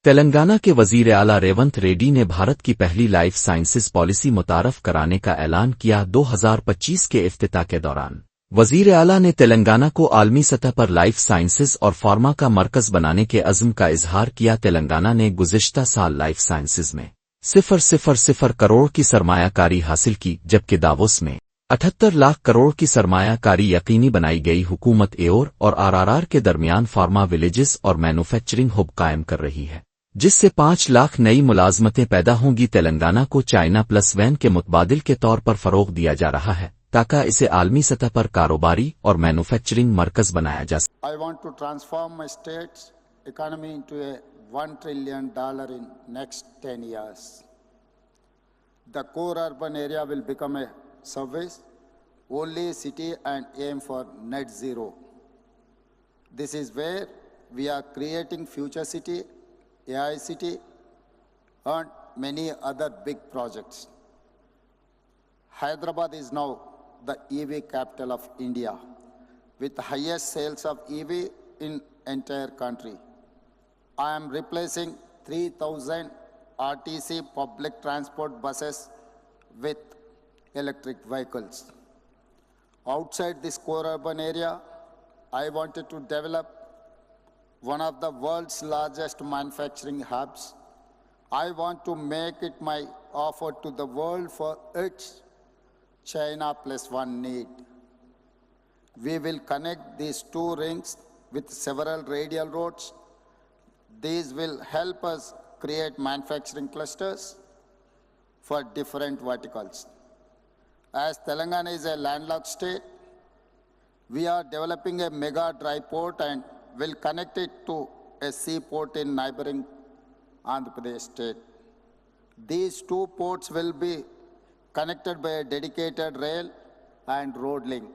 तेलंगाना के वजीर आला रेवंत रेड्डी ने भारत की पहली लाइफ साइंसेज पॉलिसी मुतारफ कराने का ऐलान किया। 2025 के इफ्तिताह के दौरान वजीर आला ने तेलंगाना को आलमी सतह पर लाइफ साइंसेज और फार्मा का मरकज बनाने के अज़्म का इजहार किया। तेलंगाना ने गुज़िश्ता साल लाइफ साइंसेज में 0.00 करोड़ की सरमायाकारी हासिल की, जबकि दावोस में 78 लाख करोड़ की सरमायाकारी यकीनी बनाई गई। हुकूमत एओर और आरआरआर के दरमियान फार्मा विलेजेस और मैन्युफैक्चरिंग हब कायम कर रही है, जिससे 5 लाख नई मुलाजमतें पैदा होंगी। तेलंगाना को चाइना +1 के मुतबादिल के तौर पर फरोग दिया जा रहा है ताकि इसे आलमी सतह पर कारोबारी और मैन्युफैक्चरिंग मरकज बनाया जा सके। I want to transform my state's economy into a $1 trillion in next 10 years. The core urban area will become a service only city and aim for net zero. This is where we are creating future city, AI city, and many other big projects. Hyderabad is now the EV capital of India, with the highest sales of EV in entire country. I am replacing 3,000 RTC public transport buses with electric vehicles. Outside this core urban area, I wanted to develop one of the world's largest manufacturing hubs. I want to make it my offer to the world for its China +1 need. We will connect these two rings with several radial roads. These will help us create manufacturing clusters for different verticals. As Telangana is a landlocked state, we are developing a mega dry port and will connect it to a seaport in neighboring Andhra Pradesh state. These two ports will be connected by a dedicated rail and road link.